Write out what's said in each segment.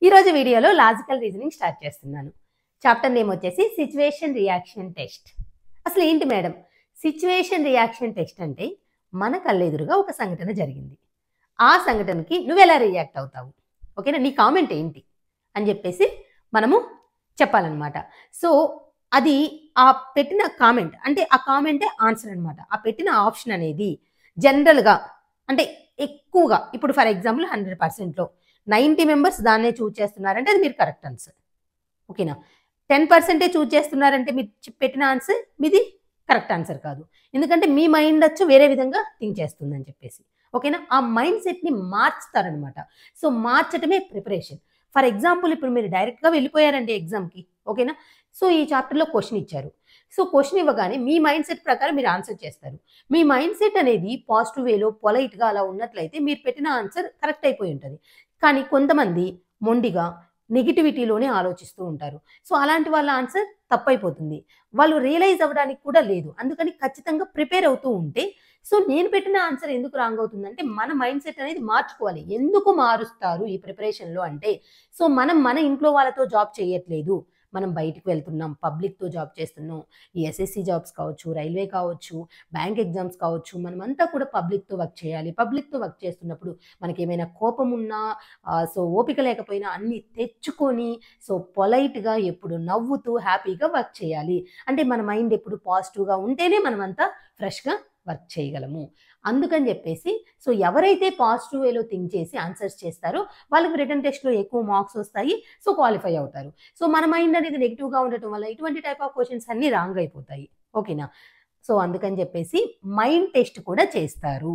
ఈ రోజు వీడియోలో లాజికల్ రీజనింగ్ స్టార్ట్ చేస్తున్నాను. చాప్టర్ నేమ్ వచ్చేసి సిచ్యువేషన్ రియాక్షన్ టెస్ట్. అసలు ఏంటి మేడం సిచ్యువేషన్ రియాక్షన్ టెస్ట్ అంటే? మన కళ్ళెదురుగా ఒక సంఘటన జరిగింది, ఆ సంఘటనకి నువ్వు ఎలా రియాక్ట్ అవుతావు, ఓకేనా, నీ కామెంట్ ఏంటి అని చెప్పేసి మనము చెప్పాలన్నమాట. సో అది ఆ పెట్టిన కామెంట్ అంటే ఆ కామెంటే ఆన్సర్ అనమాట. ఆ పెట్టిన ఆప్షన్ అనేది జనరల్గా అంటే ఎక్కువగా ఇప్పుడు ఫర్ ఎగ్జాంపుల్ 100%లో 90 మెంబర్స్ దాన్నే చూజ్ చేస్తున్నారంటే అది మీరు కరెక్ట్ ఆన్సర్, ఓకేనా. 10% చూజ్ చేస్తున్నారంటే మీరు పెట్టిన ఆన్సర్ మీది కరెక్ట్ ఆన్సర్ కాదు. ఎందుకంటే మీ మైండ్ వచ్చి వేరే విధంగా థింక్ చేస్తుందని చెప్పేసి, ఓకేనా. ఆ మైండ్ సెట్ని మార్చుతారనమాట. సో మార్చటమే ప్రిపరేషన్. ఫర్ ఎగ్జాంపుల్ ఇప్పుడు మీరు డైరెక్ట్గా వెళ్ళిపోయారండి ఎగ్జామ్కి, ఓకేనా. సో ఈ చాప్టర్లో క్వశ్చన్ ఇచ్చారు. సో క్వశ్చన్ ఇవ్వగానే మీ మైండ్ సెట్ ప్రకారం మీరు ఆన్సర్ చేస్తారు. మీ మైండ్ సెట్ అనేది పాజిటివ్ వేలో పొలైట్గా అలా ఉన్నట్లయితే మీరు పెట్టిన ఆన్సర్ కరెక్ట్ అయిపోయి ఉంటుంది. కానీ కొంతమంది మొండిగా నెగిటివిటీలోనే ఆలోచిస్తూ ఉంటారు. సో అలాంటి వాళ్ళ ఆన్సర్ తప్పైపోతుంది. వాళ్ళు రియలైజ్ అవ్వడానికి కూడా లేదు. అందుకని ఖచ్చితంగా ప్రిపేర్ అవుతూ ఉంటే సో నేను పెట్టిన ఆన్సర్ ఎందుకు రాంగ్ అవుతుందంటే మన మైండ్ సెట్ అనేది మార్చుకోవాలి. ఎందుకు మారుస్తారు ఈ ప్రిపరేషన్లో అంటే, సో మనం మన ఇంట్లో వాళ్ళతో జాబ్ చేయట్లేదు, మనం బయటికి వెళ్తున్నాం, పబ్లిక్తో జాబ్ చేస్తున్నాం. ఈ ఎస్ఎస్సి జాబ్స్ కావచ్చు, రైల్వే కావచ్చు, బ్యాంక్ ఎగ్జామ్స్ కావచ్చు, మనమంతా కూడా పబ్లిక్తో వర్క్ చేయాలి. పబ్లిక్తో వర్క్ చేస్తున్నప్పుడు మనకి ఏమైనా కోపం ఉన్నా సో ఓపిక లేకపోయినా అన్నీ తెచ్చుకొని సో పొలైట్గా ఎప్పుడు నవ్వుతూ హ్యాపీగా వర్క్ చేయాలి. అంటే మన మైండ్ ఎప్పుడు పాజిటివ్గా ఉంటేనే మనమంతా ఫ్రెష్గా వర్క్ చేయగలము. అందుకని చెప్పేసి సో ఎవరైతే పాజిటివ్ వేలో థింక్ చేసి ఆన్సర్స్ చేస్తారో వాళ్ళకి రిటర్న్ టెస్ట్లో ఎక్కువ మార్క్స్ వస్తాయి, సో క్వాలిఫై అవుతారు. సో మన మైండ్ అనేది నెగిటివ్గా ఉండటం వల్ల ఇటువంటి టైప్ ఆఫ్ క్వశ్చన్స్ అన్నీ రాంగ్ అయిపోతాయి, ఓకేనా. సో అందుకని చెప్పేసి మైండ్ టెస్ట్ కూడా చేస్తారు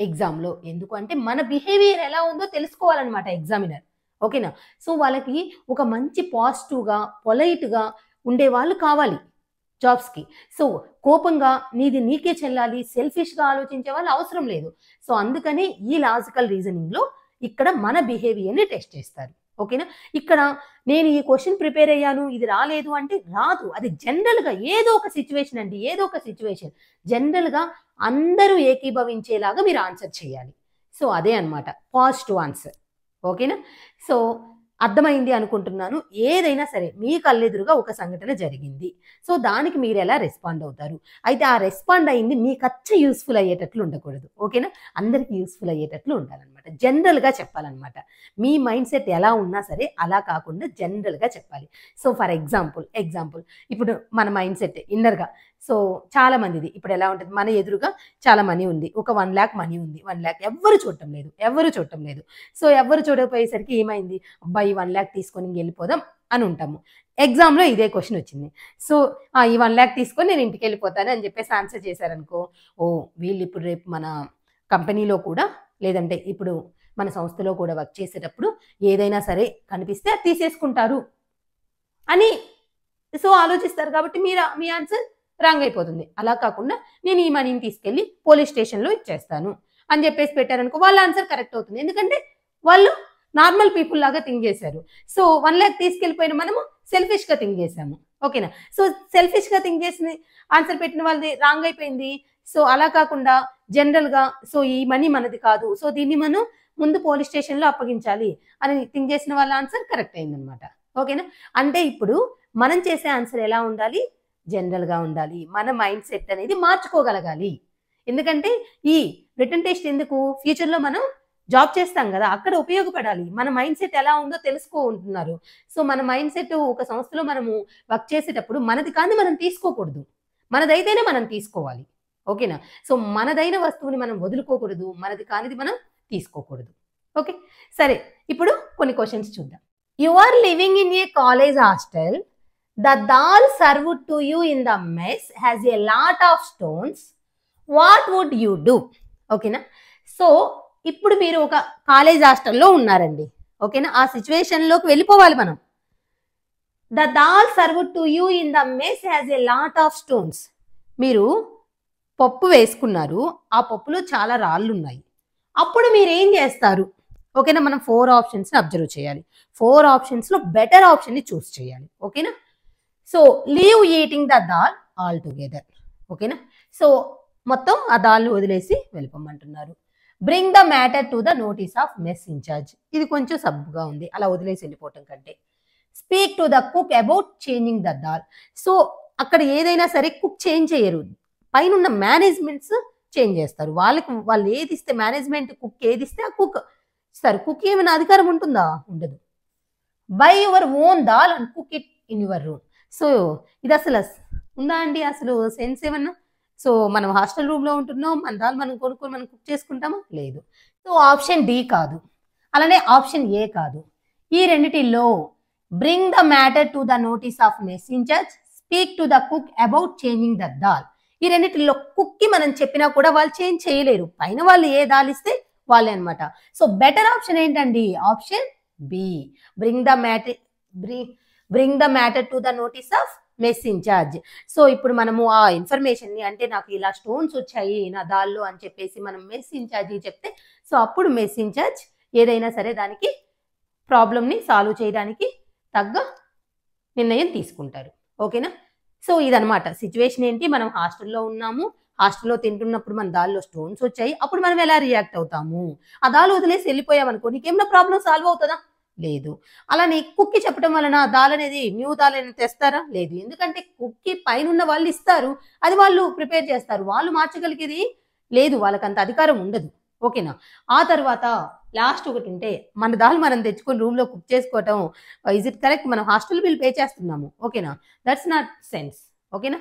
ఎగ్జామ్లో. ఎందుకు అంటే మన బిహేవియర్ ఎలా ఉందో తెలుసుకోవాలన్నమాట ఎగ్జామినర్, ఓకేనా. సో వాళ్ళకి ఒక మంచి పాజిటివ్గా పొలైట్గా ఉండే వాళ్ళు కావాలి జాబ్స్కి. సో కోపంగా నీది నీకే చెల్లాలి, సెల్ఫిష్గా ఆలోచించే వాళ్ళు అవసరం లేదు. సో అందుకని ఈ లాజికల్ రీజనింగ్లో ఇక్కడ మన బిహేవియర్ని టెస్ట్ చేస్తారు, ఓకేనా. ఇక్కడ నేను ఈ క్వశ్చన్ ప్రిపేర్ అయ్యాను ఇది రాలేదు అంటే రాదు. అది జనరల్గా ఏదో ఒక సిచ్యువేషన్ అండి, ఏదో ఒక సిచ్యువేషన్ జనరల్గా అందరూ ఏకీభవించేలాగా మీరు ఆన్సర్ చేయాలి. సో అదే అనమాట పాజిటివ్ ఆన్సర్, ఓకేనా. సో అర్థమైంది అనుకుంటున్నాను. ఏదైనా సరే మీ కళ్ళెదురుగా ఒక సంఘటన జరిగింది, సో దానికి మీరు ఎలా రెస్పాండ్ అవుతారు. అయితే ఆ రెస్పాండ్ అయింది మీకు యూస్ఫుల్ అయ్యేటట్లు ఉండకూడదు, ఓకేనా. అందరికీ యూస్ఫుల్ అయ్యేటట్లు ఉండాలన్నమాట. జనరల్గా చెప్పాలన్నమాట. మీ మైండ్ సెట్ ఎలా ఉన్నా సరే అలా కాకుండా జనరల్గా చెప్పాలి. సో ఫర్ ఎగ్జాంపుల్ ఇప్పుడు మన మైండ్ సెట్ ఇన్నర్గా సో చాలా మందిది ఇప్పుడు ఎలా ఉంటుంది, మన ఎదురుగా చాలా మనీ ఉంది, ఒక 1 lakh మనీ ఉంది. 1 lakh ఎవరు చూడటం లేదు. సో ఎవరు చూడకపోయేసరికి ఏమైంది, అబ్బాయి 1 lakh తీసుకొని వెళ్ళిపోదాం అని ఉంటాము. ఎగ్జామ్లో ఇదే క్వశ్చన్ వచ్చింది. సో ఈ 1 lakh తీసుకొని నేను ఇంటికి వెళ్ళిపోతాను అని చెప్పేసి ఆన్సర్ చేశారనుకో, ఓ వీళ్ళు ఇప్పుడు రేపు మన కంపెనీలో కూడా లేదంటే ఇప్పుడు మన సంస్థలో కూడా వర్క్ చేసేటప్పుడు ఏదైనా సరే కనిపిస్తే అది తీసేసుకుంటారు అని సో ఆలోచిస్తారు. కాబట్టి మీ ఆన్సర్ రాంగ్ అయిపోతుంది. అలా కాకుండా నేను ఈ మనీని తీసుకెళ్ళి పోలీస్ స్టేషన్లో ఇచ్చేస్తాను అని చెప్పేసి పెట్టారనుకో వాళ్ళ ఆన్సర్ కరెక్ట్ అవుతుంది. ఎందుకంటే వాళ్ళు నార్మల్ పీపుల్ లాగా థింక్ చేశారు. సో 1 lakh తీసుకెళ్ళిపోయిన మనము సెల్ఫిష్గా థింక్ చేశాము, ఓకేనా. సో సెల్ఫిష్గా థింక్ చేసిన ఆన్సర్ పెట్టిన వాళ్ళది రాంగ్ అయిపోయింది. సో అలా కాకుండా జనరల్గా సో ఈ మనీ మనది కాదు, సో దీన్ని మనం ముందు పోలీస్ స్టేషన్లో అప్పగించాలి అని థింక్ చేసిన వాళ్ళ ఆన్సర్ కరెక్ట్ అయిందనమాట, ఓకేనా. అంటే ఇప్పుడు మనం చేసే ఆన్సర్ ఎలా ఉండాలి, జనరల్గా ఉండాలి. మన మైండ్ సెట్ అనేది మార్చుకోగలగాలి. ఎందుకంటే ఈ రిటర్న్ టెస్ట్ ఎందుకు, ఫ్యూచర్లో మనం జాబ్ చేస్తాం కదా, అక్కడ ఉపయోగపడాలి. మన మైండ్ సెట్ ఎలా ఉందో తెలుసుకుంటున్నారు. సో మన మైండ్ సెట్ ఒక సంస్థలో మనము వర్క్ చేసేటప్పుడు మనది కానీ మనం తీసుకోకూడదు, మనదైతేనే మనం తీసుకోవాలి, ఓకేనా. సో మనదైన వస్తువుని మనం వదులుకోకూడదు, మనది కానిది మనం తీసుకోకూడదు, ఓకే. సరే ఇప్పుడు కొన్ని క్వశ్చన్స్ చూద్దాం. You are living in a college hostel. The dal served to you in the mess has a lot of stones. What would you do? ఓకేనా. సో ఇప్పుడు మీరు ఒక కాలేజ్ హాస్టల్లో ఉన్నారండి, ఓకేనా. ఆ సిచ్యువేషన్లోకి వెళ్ళిపోవాలి మనం. The dal served to you in the mess has a lot of stones. మీరు పప్పు వేసుకున్నారు, ఆ పప్పులో చాలా రాళ్ళు ఉన్నాయి. అప్పుడు మీరు ఏం చేస్తారు, ఓకేనా. మనం 4 ఆప్షన్స్ని అబ్జర్వ్ చేయాలి. 4 ఆప్షన్స్లో బెటర్ ఆప్షన్ని చూస్ చేయాలి, ఓకేనా. So leave eating the dal all together, ఓకేనా. సో మొత్తం ఆ దాల్ని వదిలేసి వెళ్ళిపోమంటున్నారు. Bring the matter to the notice of mess in charge. ఇది కొంచెం సబ్బుగా ఉంది, అలా వదిలేసి వెళ్ళిపోవటం కంటే. Speak to the cook about changing the dal. So అక్కడ ఏదైనా సరే కుక్ చేంజ్ చేయరు, పైన ఉన్న మేనేజ్మెంట్స్ చేంజ్ చేస్తారు. వాళ్ళు ఏది ఇస్తే మేనేజ్మెంట్ కుక్ ఏది ఇస్తే ఆ కుక్ ఇస్తారు. కుక్ ఏమైనా అధికారం ఉంటుందా? ఉండదు. By your own dal and cook it in your room. So ఇది అసలు ఉందా అండి అసలు సెన్స్ ఏమన్నా? సో మనం హాస్టల్ రూమ్లో ఉంటున్నాం, మన దాల్ మనం కొనుక్కొని మనం కుక్ చేసుకుంటామా? లేదు. సో ఆప్షన్ డి కాదు, అలానే ఆప్షన్ ఏ కాదు. ఈ రెండిటిలో bring the matter to the notice of mess in charge, speak to the cook about changing the dal. ఈ రెండిటిలో కుక్కి మనం చెప్పినా కూడా వాళ్ళు చేంజ్ చేయలేరు, పైన వాళ్ళు ఏ దాల్ ఇస్తే వాళ్ళే అనమాట. సో బెటర్ ఆప్షన్ ఏంటండి? Option B, bring the matter to the notice of mess in charge. So ఇప్పుడు మనము ఆ ఇన్ఫర్మేషన్ని, అంటే నాకు ఇలా స్టోన్స్ వచ్చాయి నా దాల్లో అని చెప్పేసి మనం మెస్ ఇన్ఛార్జ్కి చెప్తే, సో అప్పుడు మెస్ ఇన్ఛార్జ్ ఏదైనా సరే దానికి ప్రాబ్లమ్ని సాల్వ్ చేయడానికి తగ్గ నిర్ణయం తీసుకుంటారు. ఓకేనా? సో ఇదనమాట సిచ్యువేషన్. ఏంటి, మనం హాస్టల్లో ఉన్నాము, హాస్టల్లో తింటున్నప్పుడు మన దాల్లో స్టోన్స్ వచ్చాయి, అప్పుడు మనం ఎలా రియాక్ట్ అవుతాము? ఆ దాల్ వదిలేసి వెళ్ళిపోయామనుకో నీకేమైనా ప్రాబ్లం సాల్వ్ అవుతుందా? లేదు. అలానే కుక్కి చెప్పడం వలన దాల్ అనేది న్యూ దాల్ అనేది తెస్తారా? లేదు. ఎందుకంటే కుక్కి పైన ఉన్న వాళ్ళు ఇస్తారు, అది వాళ్ళు ప్రిపేర్ చేస్తారు, వాళ్ళు మార్చగలిగేది లేదు, వాళ్ళకి అంత అధికారం ఉండదు. ఓకేనా? ఆ తర్వాత లాస్ట్ ఒకటి ఉంటే, మన దాల్ మనం తెచ్చుకొని రూమ్లో కుక్ చేసుకోవటం ఇజ్ ఇట్ కరెక్ట్? మనం హాస్టల్ బిల్ పే చేస్తున్నాము. ఓకేనా? That's not sense. ఓకేనా?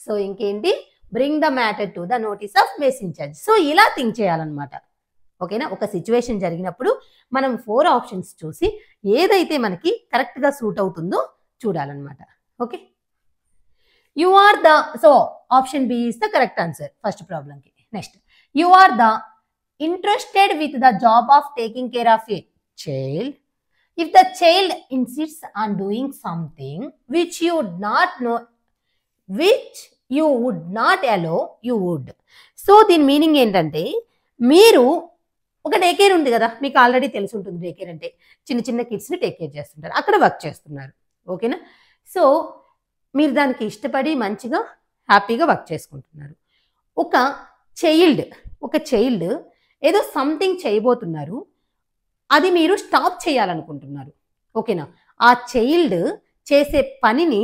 సో ఇంకేంటి, bring the matter to the notice of mess in charge. So ఇలా థింక్ చేయాలన్నమాట. ఓకేనా? ఒక సిచ్యువేషన్ జరిగినప్పుడు మనం 4 ఆప్షన్స్ చూసి ఏదైతే మనకి కరెక్ట్గా సూట్ అవుతుందో చూడాలన్నమాట. Okay, you are the, so option B is the correct answer first ప్రాబ్లంకి. Next, you are the interested with the job of taking care of a child. If the child insists on doing something which you would not allow, you would. So దీని meaning ఏంటంటే, మీరు ఒక day care ఉంది కదా, మీకు already తెలిసి ఉంటుంది day care అంటే చిన్న చిన్న కిడ్స్ని టేక్ కేర్ చేస్తుంటారు, అక్కడ వర్క్ చేస్తున్నారు. ఓకేనా? సో మీరు దానికి ఇష్టపడి మంచిగా హ్యాపీగా వర్క్ చేసుకుంటున్నారు. ఒక చైల్డ్ ఏదో సంథింగ్ చేయబోతున్నారు, అది మీరు స్టాప్ చేయాలనుకుంటున్నారు. ఓకేనా? ఆ చైల్డ్ చేసే పనిని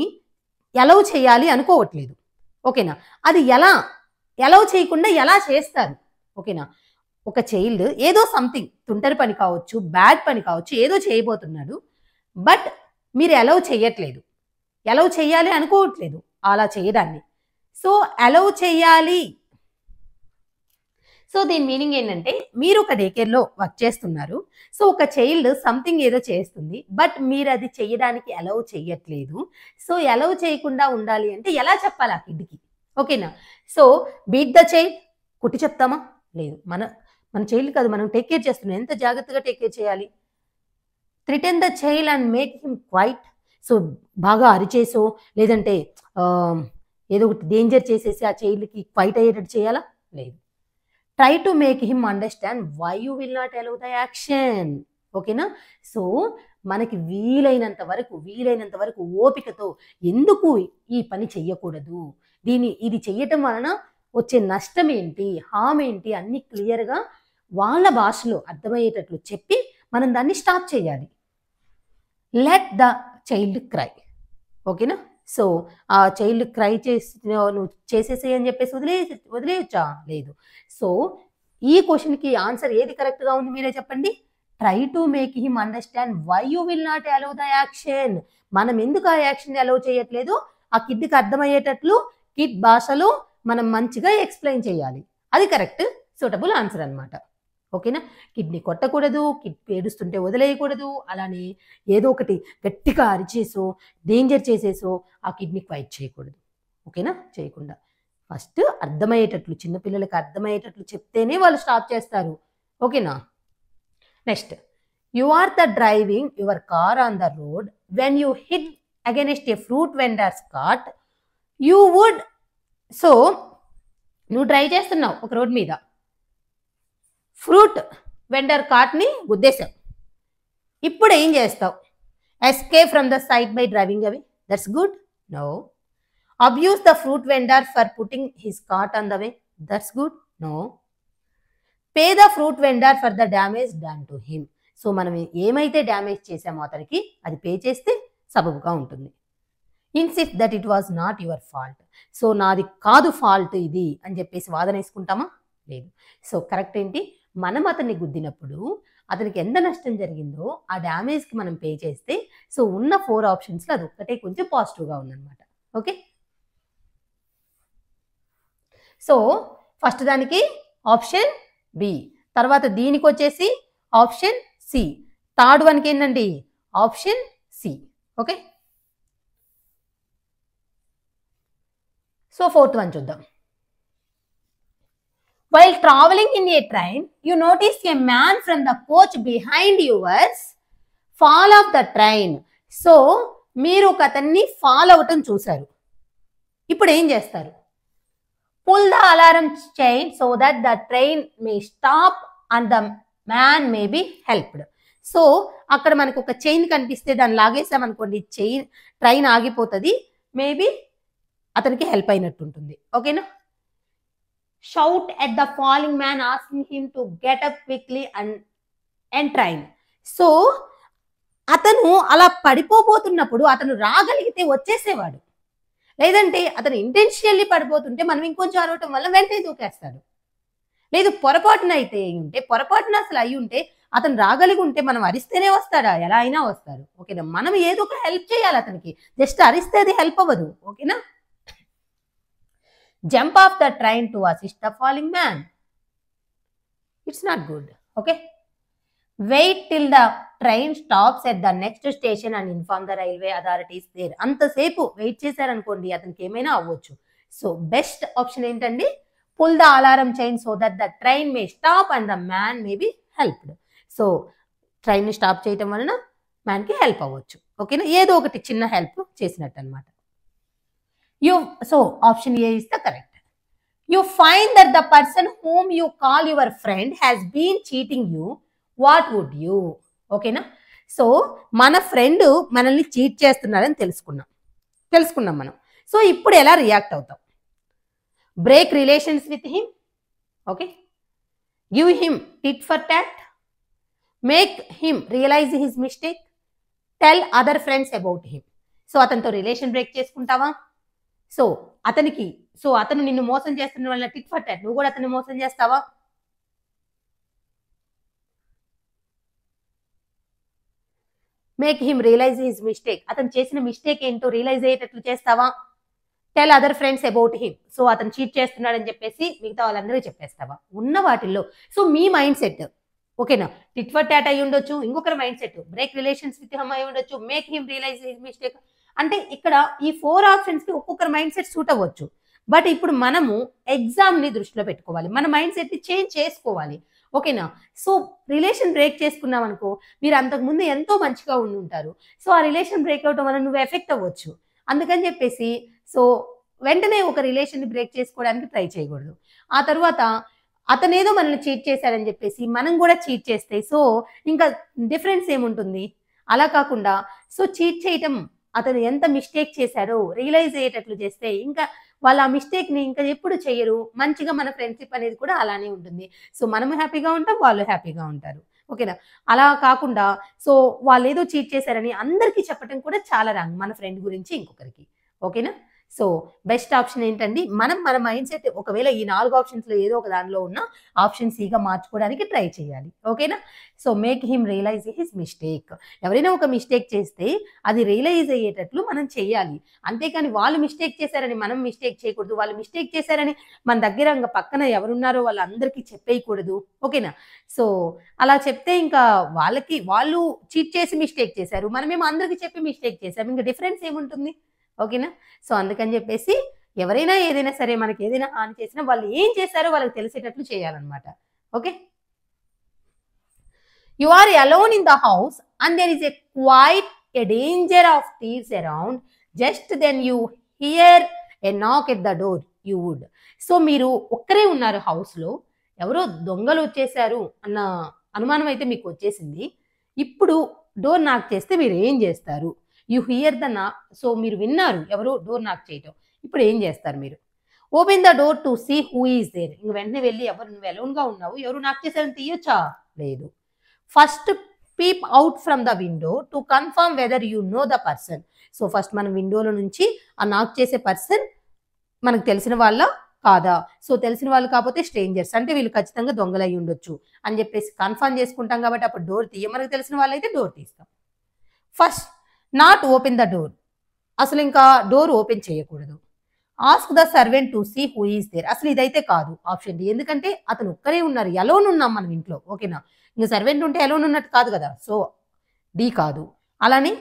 ఎలౌ చేయాలి అనుకోవట్లేదు. ఓకేనా? అది ఎలౌ చేయకుండా ఎలా చేస్తారు? ఓకేనా? ఒక చైల్డ్ ఏదో సంథింగ్, తుంటరి పని కావచ్చు, బ్యాడ్ పని కావచ్చు, ఏదో చేయబోతున్నాడు, బట్ మీరు ఎలౌ చేయట్లేదు, ఎలౌ చేయాలి అనుకోవట్లేదు అలా చేయడాన్ని. సో ఎలౌ చేయాలి. సో దీని మీనింగ్ ఏంటంటే, మీరు ఒక డే కేర్లో వర్క్ చేస్తున్నారు, సో ఒక చైల్డ్ సంథింగ్ ఏదో చేస్తుంది, బట్ మీరు అది చేయడానికి అలౌ చేయట్లేదు. సో అలౌ చేయకుండా ఉండాలి అంటే ఎలా చెప్పాలి ఆ కిడ్కి? ఓకేనా? సో బీట్ ద చైల్డ్, కొట్టి చెప్తామా? లేదు. మన చైల్డ్ కాదు, మనం టేక్ కేర్ చేస్తున్నాం, ఎంత జాగ్రత్తగా టేక్ కేర్ చేయాలి. Threaten the child and make him quiet. So బాగా అరిచేసో లేదంటే ఏదో ఒకటి డేంజర్ చేసేసి ఆ చైల్డ్కి క్వైట్ అయ్యేటట్టు చేయాలా? లేదు. Try to make him understand why you will not allow the action. ఓకేనా? సో మనకి వీలైనంత వరకు ఓపికతో ఎందుకు ఈ పని చెయ్యకూడదు, ఇది చెయ్యటం వలన వచ్చే నష్టం ఏంటి, హామ్ ఏంటి, అన్ని క్లియర్గా వాళ్ళ భాషలో అర్థమయ్యేటట్లు చెప్పి మనం దాన్ని స్టాప్ చేయాలి. Let the child cry. ఓకేనా? సో ఆ చైల్డ్ క్రై నువ్వు చేసేసేయి అని చెప్పేసి వదిలేయచ్చా? లేదు. సో ఈ క్వశ్చన్కి ఆన్సర్ ఏది కరెక్ట్గా ఉంది మీరే చెప్పండి. Try to make him understand why you will not allow the action. మనం ఎందుకు ఆ యాక్షన్ అలౌ చేయట్లేదు, ఆ కిడ్కి అర్థమయ్యేటట్లు కిడ్ భాషలో మనం మంచిగా ఎక్స్ప్లెయిన్ చేయాలి. అది కరెక్ట్ సూటబుల్ ఆన్సర్ అనమాట. ఓకేనా? కిడ్ని కొట్టకూడదు, కిడ్ ఏడుస్తుంటే వదిలేయకూడదు, అలానే ఏదో ఒకటి గట్టిగా అరిచేసో డేంజర్ చేసేసో ఆ కిడ్ని క్వైట్ చేయకూడదు. ఓకేనా? చేయకుండా ఫస్ట్ అర్థమయ్యేటట్లు, చిన్నపిల్లలకి అర్థమయ్యేటట్లు చెప్తేనే వాళ్ళు స్టాప్ చేస్తారు. ఓకేనా? Next, you are the driving your car on the road when you hit against a fruit vendors cart you would. So నువ్వు డ్రైవ్ చేస్తున్నావు ఒక రోడ్ మీద, ఫ్రూట్ వెండర్ కార్ట్ని గుద్దేశావు, ఇప్పుడు ఏం చేస్తావు? Escape from the site by driving away. That's good? No. Abuse the fruit vendor for putting his cart on the way. That's good? No. Pay the fruit vendor for the damage done to him. So మనం ఏమైతే damage చేసామో అతనికి అది pay చేస్తే సబబుగా ఉంటుంది. Insist that it was not your fault. So నాది కాదు fault ఇది అని చెప్పేసి వాదన వేసుకుంటామా? లేదు. సో కరెక్ట్ ఏంటి, మనం అతన్ని గుద్దినప్పుడు అతనికి ఎంత నష్టం జరిగిందో ఆ డ్యామేజ్కి మనం పే చేస్తే, సో ఉన్న 4 ఆప్షన్స్లో అది ఒక్కటే కొంచెం పాజిటివ్గా ఉందన్నమాట. ఓకే, సో ఫస్ట్ దానికి ఆప్షన్ బి, తర్వాత దీనికి వచ్చేసి ఆప్షన్ సి, థర్డ్ వన్కి ఏంటండి option C. Okay, so fourth one చూద్దాం. While traveling in a train, you notice a man from the coach behind yours fall off the train. So మీరు ఒక అతన్ని ఫాలో అవటం చూశారు. ఇప్పుడు ఏం చేస్తారు? Pull the alarm chain so that the train may stop and the man may be helped. So అక్కడ మనకు ఒక చైన్ కనిపిస్తే దాన్ని లాగేసామనుకోండి, ట్రైన్ ఆగిపోతుంది, మేబీ అతనికి హెల్ప్ అయినట్టు ఉంటుంది. ఓకేనా? Shout at the falling man asking him to get up quickly and train. So అతను అలా పడిపోబోతున్నప్పుడు అతను రాగలిగితే వచ్చేసేవాడు, లేదంటే అతను ఇంటెన్షియల్లీ పడిపోతుంటే మనం ఇంకొంచెం అరవటం వల్ల వెంటనే దూకేస్తాడు. లేదు పొరపాటున అయితే ఉంటే, పొరపాటున అసలు అయి ఉంటే అతను రాగలిగి ఉంటే మనం అరిస్తేనే వస్తాడా? ఎలా అయినా వస్తాడు. ఓకేనా? మనం ఏదో ఒక హెల్ప్ చేయాలి అతనికి, జస్ట్ అరిస్తే అది హెల్ప్ అవ్వదు. ఓకేనా? Jump off the train to assist the falling man. It's not good. Okay. Wait till the train stops at the next station and inform the railway authorities there. అంతసేపు wait చేశారనుకోండి అతనికి ఏమైనా అవ్వచ్చు. So best option ఏంటండి? Pull the alarm chain so that the train may stop and the man may be helped. So ట్రైన్ని stop చేయటం వలన మ్యాన్కి help అవ్వచ్చు. ఓకేనా? ఏదో ఒకటి చిన్న హెల్ప్ చేసినట్టు అనమాట. So option A is the correct. You find that the person whom you call your friend has been cheating you. What would you? ఓకేనా? సో మన ఫ్రెండ్ మనల్ని చీట్ చేస్తున్నారని తెలుసుకున్నాం మనం. సో ఇప్పుడు ఎలా రియాక్ట్ అవుతాం? Break relations with him. Okay, give him tit for tat, make him realise his mistake, tell other friends about him. So అతనితో రిలేషన్ బ్రేక్ చేసుకుంటావా? సో అతను నిన్ను మోసం చేస్తున్న వల్ల టిట్ ఫర్ టాట్, నువ్వు కూడా అతన్ని మోసం చేస్తావా? Make him realise his mistake, అతను చేసిన మిస్టేక్ ఏంటో రియలైజ్ అయ్యేటట్లు చేస్తావా? Tell other friends about him, so అతను చీట్ చేస్తున్నాడని చెప్పేసి మిగతా వాళ్ళందరూ చెప్పేస్తావా? ఉన్న వాటిల్లో సో మీ మైండ్ సెట్ ఓకేనా? టిట్ ఫర్ టాట్ అయి ఉండొచ్చు, ఇంకొకరి mindset break relations with him అయి ఉండొచ్చు, make him realise his mistake. అంటే ఇక్కడ ఈ 4 ఆప్షన్స్ కి ఒక్కొక్కరి మైండ్ సెట్ సూట్ అవ్వచ్చు. బట్ ఇప్పుడు మనము ఎగ్జామ్ ని దృష్టిలో పెట్టుకోవాలి, మన మైండ్ సెట్ ని చేంజ్ చేసుకోవాలి. ఓకేనా? సో రిలేషన్ బ్రేక్ చేసుకున్నాం అనుకో, మీరు అంతకుముందు ఎంతో మంచిగా ఉండి ఉంటారు. సో ఆ రిలేషన్ బ్రేక్ అవడం వల్ల నువ్వు ఎఫెక్ట్ అవ్వచ్చు. అందుకని చెప్పేసి సో వెంటనే ఒక రిలేషన్ ని బ్రేక్ చేసుకోవడానికి ట్రై చేయకూడదు. ఆ తర్వాత అతనేదో మనల్ని చీట్ చేశాడని చెప్పేసి మనం కూడా చీట్ చేస్తే సో ఇంకా డిఫరెన్స్ ఏముంటుంది? అలా కాకుండా సో చీట్ చేయటం, అతను ఎంత మిస్టేక్ చేశాడో రియలైజ్ అయ్యేటట్లు చేస్తే ఇంకా వాళ్ళు ఆ మిస్టేక్ని ఇంకా ఎప్పుడు చేయరు. మంచిగా మన ఫ్రెండ్షిప్ అనేది కూడా అలానే ఉంటుంది. సో మనము హ్యాపీగా ఉంటాం, వాళ్ళు హ్యాపీగా ఉంటారు. ఓకేనా? అలా కాకుండా సో వాళ్ళు ఏదో చీట్ చేశారని అందరికీ చెప్పడం కూడా చాలా రాంగ్, మన ఫ్రెండ్ గురించి ఇంకొకరికి. ఓకేనా? సో బెస్ట్ ఆప్షన్ ఏంటండి? మన మైండ్ సెట్ ఒకవేళ ఈ 4 ఆప్షన్స్లో ఏదో ఒక దానిలో ఉన్న ఆప్షన్ సిగా మార్చుకోవడానికి ట్రై చేయాలి. ఓకేనా? So make him realise his mistake. ఎవరైనా ఒక మిస్టేక్ చేస్తే అది రియలైజ్ అయ్యేటట్లు మనం చేయాలి. అంతేకాని వాళ్ళు మిస్టేక్ చేశారని మనం మిస్టేక్ చేయకూడదు. వాళ్ళు మిస్టేక్ చేశారని మన దగ్గర ఇంకా పక్కన ఎవరున్నారో వాళ్ళందరికీ చెప్పేయకూడదు. ఓకేనా? సో అలా చెప్తే ఇంకా వాళ్ళు చీట్ చేసి మిస్టేక్ చేశారు, మనమేమో అందరికీ చెప్పి మిస్టేక్ చేశాము, ఇంకా డిఫరెన్స్ ఏముంటుంది? ఓకేనా? సో అందుకని చెప్పేసి ఎవరైనా ఏదైనా సరే మనకి ఏదైనా హాని చేసినా వాళ్ళు ఏం చేశారో వాళ్ళకి తెలిసేటట్లు చేయాలన్నమాట. Okay, you are alone in the house and there is a danger of thieves around. Just then you hear a knock at the door. You would. So మీరు ఒక్కరే ఉన్నారు హౌస్ లో, ఎవరో దొంగలు వచ్చేసారు అన్న అనుమానం అయితే మీకు వచ్చేసింది. ఇప్పుడు డోర్ నాక్ చేస్తే మీరు ఏం చేస్తారు? యు హియర్ ద నాక్. సో మీరు విన్నారు ఎవరో డోర్ నాక్ చేయటం, ఇప్పుడు ఏం చేస్తారు మీరు? Open the door to see who is there. ఇంక వెంటనే వెళ్ళి నువ్వు ఎలోన్గా ఉన్నావు, ఎవరు నాక్ చేశారని తీయొచ్చా? లేదు. First peep out from the window to confirm whether you know the person. So first మనం విండోలో నుంచి ఆ నాక్ చేసే పర్సన్ మనకు తెలిసిన వాళ్ళ కాదా? సో తెలిసిన వాళ్ళు కాకపోతే స్ట్రేంజర్స్, అంటే వీళ్ళు ఖచ్చితంగా దొంగలు అయి ఉండొచ్చు అని చెప్పేసి కన్ఫర్మ్ చేసుకుంటాం కాబట్టి అప్పుడు డోర్ మనకు తెలిసిన వాళ్ళైతే డోర్ తీస్తాం. First not open the door, అసలు ఇంకా డోర్ ఓపెన్ చేయకూడదు. Ask the servant to see who is there, అసలు ఇదైతే కాదు ఆప్షన్ డి, ఎందుకంటే అతను ఒక్కరే ఉన్నారు, ఎలోన్ ఉన్నాం మనం ఇంట్లో. ఓకేనా, ఇంకా సర్వెంట్ ఉంటే ఎలోన్ ఉన్నట్టు కాదు కదా, సో డి కాదు. అలానే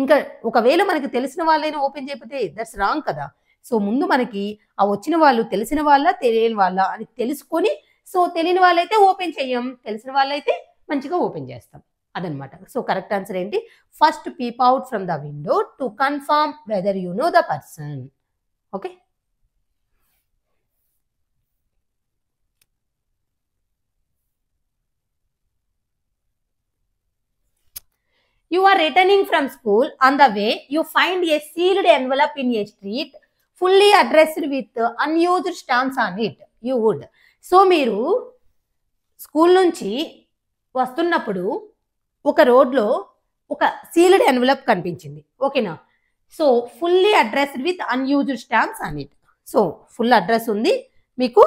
ఇంకా ఒకవేళ మనకి తెలిసిన వాళ్ళైనా ఓపెన్ చేయకపోతే దట్స్ రాంగ్ కదా. సో ముందు మనకి ఆ వచ్చిన వాళ్ళు తెలిసిన వాళ్ళ తెలియని వాళ్ళ అని తెలుసుకొని, సో తెలియని వాళ్ళైతే ఓపెన్ చెయ్యం, తెలిసిన వాళ్ళైతే మంచిగా ఓపెన్ చేస్తాం, అదనమాట. సో కరెక్ట్ ఆన్సర్ ఏంటి? First peep out from the window to confirm whether you know the person. Okay, you are returning from school. On the way, you find a sealed envelope in a street fully addressed with unused stamps on it. You would. So మీరు school నుంచి వస్తున్నప్పుడు ఒక రోడ్లో ఒక sealed envelope కనిపించింది. ఓకేనా, so fully addressed with unused stamps on it. So full address ఉంది, మీకు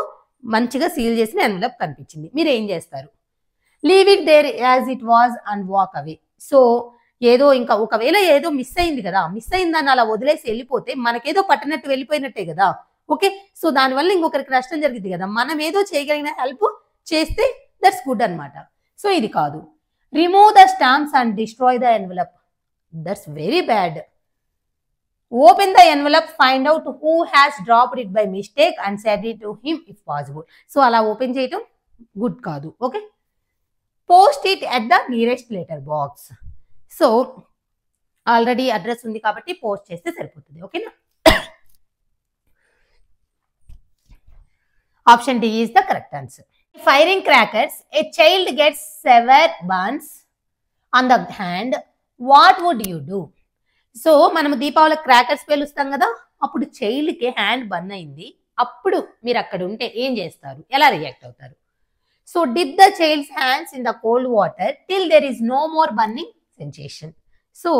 మంచిగా సీల్ చేసిన ఎన్వలప్ కనిపించింది. మీరు ఏం చేస్తారు? Leave it there as it was and walk away. So ఏదో ఇంకా ఒకవేళ ఏదో మిస్ అయింది కదా, మిస్ అయిందని అలా వదిలేసి వెళ్ళిపోతే మనకేదో పట్టినట్టు వెళ్ళిపోయినట్టే కదా. ఓకే, సో దానివల్ల ఇంకొకరికి నష్టం జరిగింది కదా. మనం ఏదో చేయగలిగిన హెల్ప్ చేస్తే దట్స్ గుడ్ అనమాట. సో ఇది కాదు. Remove the stamps and destroy the envelope, that's very bad. Open the envelope, find out who has dropped it by mistake and send it to him if possible. So అలా open చేయటం good కాదు. Okay, post it at the nearest letter box. So already address ఉంది కాబట్టి post చేస్తే సరిపోతుంది. ఓకేనా, option D is the correct answer. Firing crackers, a child gets severe burns on the hand, what would you do? So మనం Deepavali crackers పేలుస్తాం కదా, అప్పుడు చైల్డ్కి hand burn అయింది, అప్పుడు మీరు అక్కడ ఉంటే ఏం చేస్తారు, ఎలా రియాక్ట్ అవుతారు? So dip the child's hands in the cold water till there is no more burning sensation. So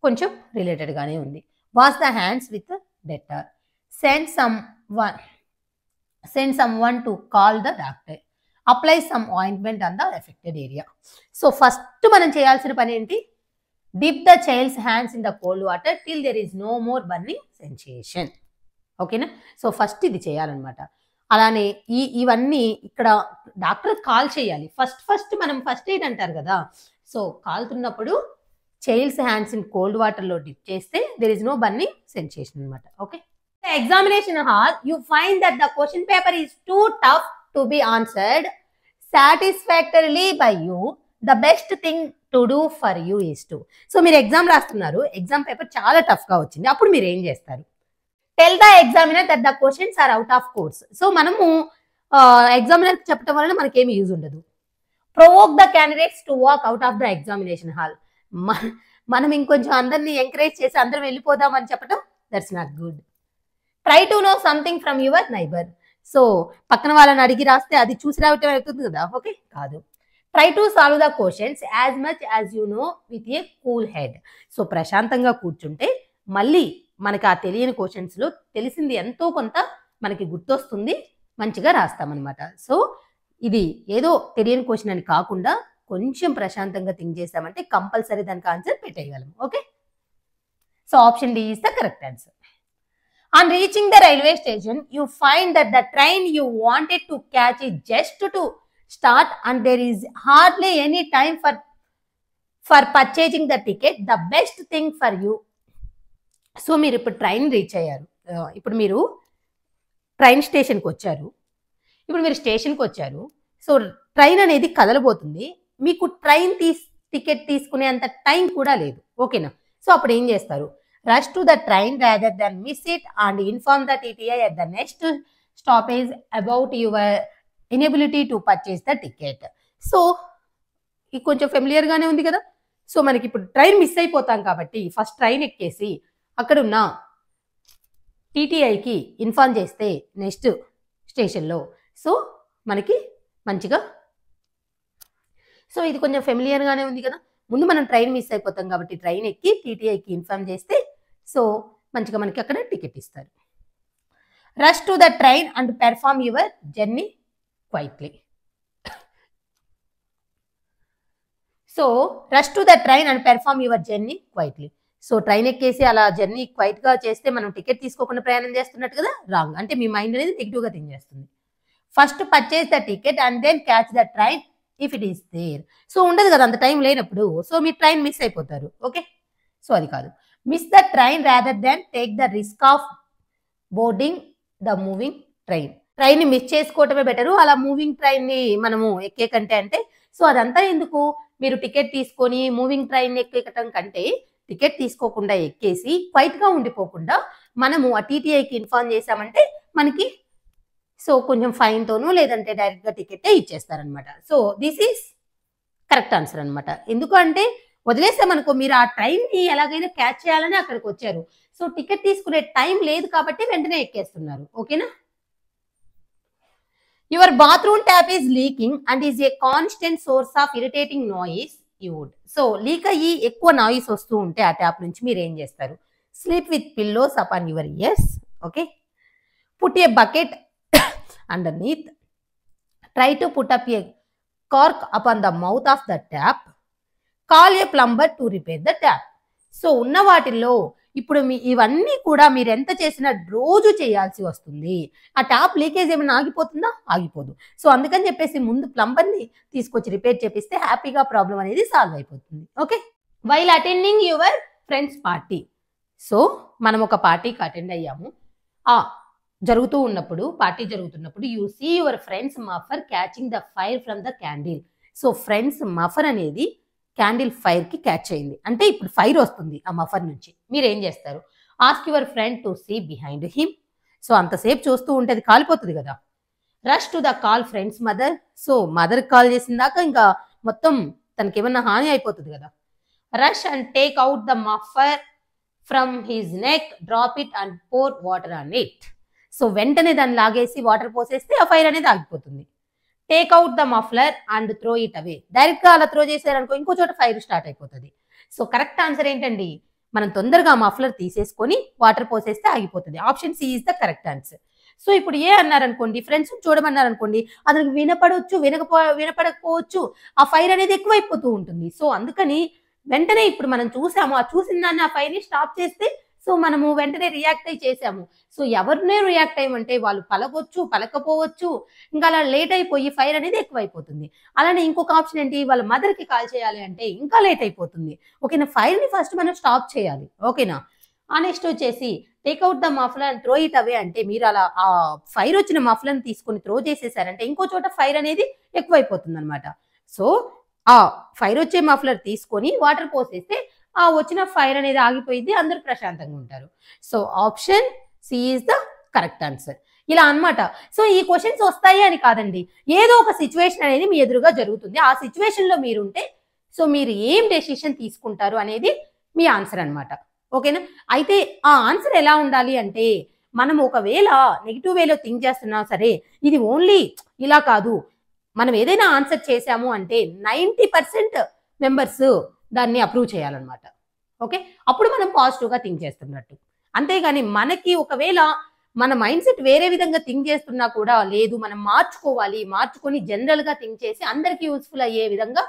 కొంచెం రిలేటెడ్ గానే ఉంది. Wash the hands with Dettol, send someone to call the doctor, apply some ointment on the affected area. So first మనం చేయాల్సిన పని ఏంటి? Dip the child's hands in the cold water till there is no more burning sensation. ఓకేనా, so first ఇది చేయాలన్నమాట. అలానే ఇవన్నీ ఇక్కడ డాక్టర్ కాల్ చేయాలి. ఫస్ట్ మనం ఫస్ట్ ఎయిడ్ అంటారు కదా, సో కాలుతున్నప్పుడు చైల్డ్స్ హ్యాండ్స్ ఇన్ కోల్డ్ వాటర్లో డిప్ చేస్తే there is no burning sensation అనమాట. Okay, examination hall, you find that the question paper is too tough to be answered satisfactorily by you, the best thing to do for you is to. So మీరు exam రాస్తున్నారు, exam paper చాలా టఫ్గా వచ్చింది, అప్పుడు మీరు ఏం చేస్తారు? Tell the examiner that the questions are out of course. So మనము ఎగ్జామినర్ చెప్పడం వలన మనకేమి యూజ్ ఉండదు. Provoke the candidates to walk out of the examination hall, మనం ఇంకొంచెం అందరినీ ఎంకరేజ్ చేసి అందరం వెళ్ళిపోదాం అని చెప్పడం, that's not good. Try to know something from your neighbour. So పక్కన వాళ్ళని అడిగి రాస్తే అది చూసి రావటం అవుతుంది కదా, ఓకే కాదు. Try to solve the questions as much as you know with a cool head. So ప్రశాంతంగా కూర్చుంటే మళ్ళీ మనకి ఆ తెలియని క్వశ్చన్స్లో తెలిసింది ఎంతో కొంత మనకి గుర్తొస్తుంది, మంచిగా రాస్తామన్నమాట. సో ఇది ఏదో తెలియని క్వశ్చన్ అని కాకుండా కొంచెం ప్రశాంతంగా థింక్ చేసామంటే కంపల్సరీ దానికి ఆన్సర్ పెట్టేయగలం. Okay, so option D is the correct answer. On reaching the railway station, you find that the train you wanted to catch it just to start and there is hardly any time for purchasing the ticket, the best thing for you. So మీరు ఇప్పుడు train reach అయ్యారు, ఇప్పుడు మీరు train స్టేషన్కి వచ్చారు, ఇప్పుడు మీరు స్టేషన్కి వచ్చారు. సో ట్రైన్ అనేది కదలబోతుంది, మీకు ట్రైన్ టికెట్ తీసుకునే అంత టైం కూడా లేదు. ఓకేనా, సో అప్పుడు ఏం చేస్తారు? Rush to the train rather then miss it and inform the TTI at the next stoppage about your inability to purchase the ticket. So ఇది కొంచెం ఫెమిలియర్గానే ఉంది కదా. సో మనకి ఇప్పుడు ట్రైన్ మిస్ అయిపోతాం కాబట్టి ఫస్ట్ ట్రైన్ ఎక్కేసి అక్కడున్న టీటీఐకి ఇన్ఫార్మ్ చేస్తే నెక్స్ట్ స్టేషన్లో సో మనకి మంచిగా సో ఇది కొంచెం ఫెమిలియర్గానే ఉంది కదా. ముందు మనం ట్రైన్ మిస్ అయిపోతాం కాబట్టి ట్రైన్ ఎక్కి టీటీఐకి ఇన్ఫార్మ్ చేస్తే సో మంచిగా మనకి అక్కడ టికెట్ ఇస్తారు. Rush to the train and perform your journey quietly. So rush to the train and perform your journey quietly. So train ఎక్కేసి అలా జర్నీ క్వైట్గా చేస్తే మనం టికెట్ తీసుకోకుండా ప్రయాణం చేస్తున్నట్టు కదా, రాంగ్. అంటే మీ మైండ్ అనేది నెగిటివ్గా థింక్ చేస్తుంది. First purchase the ticket and then catch the train if it is there. So ఉండదు కదా అంత టైం లేనప్పుడు, సో మీ ట్రైన్ మిస్ అయిపోతారు. ఓకే, సో అది కాదు. Miss the train rather then take the risk of boarding the moving train. ట్రైన్ని miss చేసుకోవటమే బెటరు, అలా మూవింగ్ ట్రైన్ని మనము ఎక్కే కంటే. అంటే సో అదంతా ఎందుకు, మీరు టికెట్ తీసుకొని మూవింగ్ ట్రైన్ ఎక్కటం కంటే టికెట్ తీసుకోకుండా ఎక్కేసి క్వైట్గా ఉండిపోకుండా మనము ఆ టీటీఐకి ఇన్ఫార్మ్ చేసామంటే మనకి సో కొంచెం ఫైన్తోనూ లేదంటే డైరెక్ట్గా టికెటే ఇచ్చేస్తారనమాట. So this is correct answer అనమాట. ఎందుకంటే వదిలేసామనుకో, మీరు ఆ ట్రైన్ని ఎలాగైనా క్యాచ్ చేయాలని అక్కడికి వచ్చారు, సో టికెట్ తీసుకునే టైం లేదు కాబట్టి వెంటనే ఎక్కేస్తున్నారు. ఓకేనా. Your bathroom tap is leaking and is a constant source of irritating noise you would. So leak అయ్యి ఎక్కువ నాయిస్ వస్తూ ఉంటే ఆ ట్యాప్ నుంచి మీరు ఏం చేస్తారు? Sleep with pillows upon your years. Okay. Put a bucket underneath. Try to put up a cork upon the mouth of the tap. Call a plumber to repair the tap. So ఉన్న వాటిల్లో ఇప్పుడు ఇవన్నీ కూడా మీరు ఎంత చేసినా రోజు చేయాల్సి వస్తుంది. ఆ ట్యాప్ లీకేజ్ ఏమైనా ఆగిపోతుందా? ఆగిపోదు. సో అందుకని చెప్పేసి ముందు ప్లంబర్ని తీసుకొచ్చి రిపేర్ చేపిస్తే హ్యాపీగా ప్రాబ్లం అనేది సాల్వ్ అయిపోతుంది. Okay. While attending your friend's party. So మనం ఒక పార్టీకి అటెండ్ అయ్యాము. జరుగుతూ ఉన్నప్పుడు, పార్టీ జరుగుతున్నప్పుడు you see your friend's muffler catching the fire from the candle. So friend's muffler అనేది క్యాండిల్ ఫైర్కి క్యాచ్ అయింది అంటే ఇప్పుడు ఫైర్ వస్తుంది ఆ మఫర్ నుంచి. మీరు ఏం చేస్తారు? Ask your friend to see behind him. So అంతసేపు చూస్తూ ఉంటే అది కాలిపోతుంది కదా. Rush to the call friend's mother. So మదర్కి కాల్ చేసిన దాకా ఇంకా మొత్తం తనకి ఏమన్నా హాని అయిపోతుంది కదా. Rush and take out the muffler from his neck, drop it and pour water on it. So వెంటనే దాన్ని లాగేసి వాటర్ పోసేస్తే ఆ ఫైర్ అనేది ఆగిపోతుంది. Take out the muffler and throw it అవే. డైరెక్ట్గా అలా త్రో చేశారనుకో ఇంకో చోట ఫైర్ స్టార్ట్ అయిపోతుంది. సో కరెక్ట్ ఆన్సర్ ఏంటండి? మనం తొందరగా మఫ్లర్ తీసేసుకొని వాటర్ పోసేస్తే ఆగిపోతుంది. Option C is the correct answer. So ఇప్పుడు ఏ అన్నారనుకోండి, ఫ్రెండ్స్ చూడమన్నారనుకోండి, అతనికి వినపడవచ్చు వినపడకపోవచ్చు, ఆ ఫైర్ అనేది ఎక్కువైపోతూ ఉంటుంది. సో అందుకని వెంటనే ఇప్పుడు మనం చూసాము, ఆ చూసిన దాన్ని ఆ ఫైర్ని స్టాప్ చేస్తే సో మనము వెంటనే రియాక్ట్ అయ్యి చేసాము. సో ఎవరినే రియాక్ట్ అయ్యమంటే వాళ్ళు పలకొచ్చు పలకపోవచ్చు, ఇంకా అలా లేట్ అయిపోయి ఫైర్ అనేది ఎక్కువైపోతుంది. అలానే ఇంకొక ఆప్షన్ ఏంటి, వాళ్ళ మదర్కి కాల్ చేయాలి అంటే ఇంకా లేట్ అయిపోతుంది. ఓకేనా. ఫైర్ని ఫస్ట్ మనం స్టాప్ చేయాలి. ఓకేనా. నెక్స్ట్ వచ్చేసి takeout the muffler and throw it అవే అంటే మీరు అలా ఆ ఫైర్ వచ్చిన మఫ్లర్ని తీసుకొని త్రో చేసేసారంటే ఇంకో చోట ఫైర్ అనేది ఎక్కువైపోతుంది అనమాట. సో ఆ ఫైర్ వచ్చే మఫ్లర్ తీసుకొని వాటర్ పోసేస్తే ఆ వచ్చిన ఫైర్ అనేది ఆగిపోయింది, అందరూ ప్రశాంతంగా ఉంటారు. So option C is the correct answer. ఇలా అన్నమాట. సో ఈ క్వశ్చన్స్ వస్తాయి అని కాదండి, ఏదో ఒక సిచ్యువేషన్ అనేది మీ ఎదురుగా జరుగుతుంది. ఆ సిచ్యువేషన్లో మీరుంటే సో మీరు ఏం డెసిషన్ తీసుకుంటారు అనేది మీ ఆన్సర్ అనమాట. ఓకేనా. అయితే ఆ ఆన్సర్ ఎలా ఉండాలి అంటే మనం ఒకవేళ నెగిటివ్ వేలో థింక్ చేస్తున్నా సరే, ఇది ఓన్లీ ఇలా కాదు, మనం ఏదైనా ఆన్సర్ చేసాము అంటే 90% మెంబర్స్ దాన్ని అప్రూవ్ చేయాలన్నమాట. ఓకే. అప్పుడు మనం పాజిటివ్గా థింక్ చేస్తున్నట్టు. అంతేగాని మనకి ఒకవేళ మన మైండ్ సెట్ వేరే విధంగా థింక్ చేస్తున్నా కూడా లేదు, మనం మార్చుకొని జనరల్గా థింక్ చేసి అందరికీ యూస్ఫుల్ అయ్యే విధంగా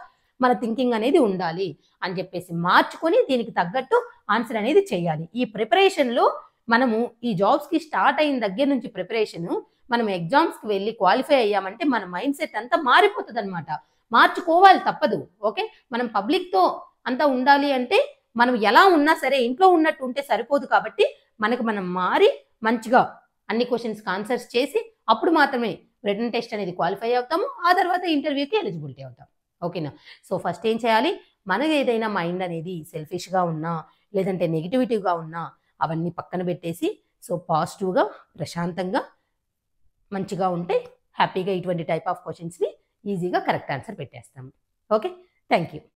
మన థింకింగ్ అనేది ఉండాలి అని చెప్పేసి మార్చుకొని దీనికి తగ్గట్టు ఆన్సర్ అనేది చేయాలి. ఈ ప్రిపరేషన్లో మనము ఈ జాబ్స్కి స్టార్ట్ అయిన దగ్గర నుంచి ప్రిపరేషన్ మనం ఎగ్జామ్స్కి వెళ్ళి క్వాలిఫై అయ్యామంటే మన మైండ్ సెట్ అంతా మారిపోతుంది అనమాట. మార్చుకోవాలి, తప్పదు. ఓకే. మనం పబ్లిక్తో అంతా ఉండాలి అంటే మనం ఎలా ఉన్నా సరే ఇంట్లో ఉన్నట్టు ఉంటే సరిపోదు కాబట్టి మనకు మనం మారి మంచిగా అన్ని క్వశ్చన్స్కి ఆన్సర్స్ చేసి అప్పుడు మాత్రమే రిటన్ టెస్ట్ అనేది క్వాలిఫై అవుతాము, ఆ తర్వాత ఇంటర్వ్యూకి ఎలిజిబిలిటీ అవుతాం. ఓకేనా. సో ఫస్ట్ ఏం చేయాలి, మనకి ఏదైనా మైండ్ అనేది సెల్ఫిష్గా ఉన్నా లేదంటే నెగిటివిటీగా ఉన్నా అవన్నీ పక్కన పెట్టేసి సో పాజిటివ్గా ప్రశాంతంగా మంచిగా ఉంటే హ్యాపీగా ఇటువంటి టైప్ ఆఫ్ క్వశ్చన్స్ని ఈజీగా కరెక్ట్ ఆన్సర్ పెట్టేస్తాము. ఓకే. Thank you.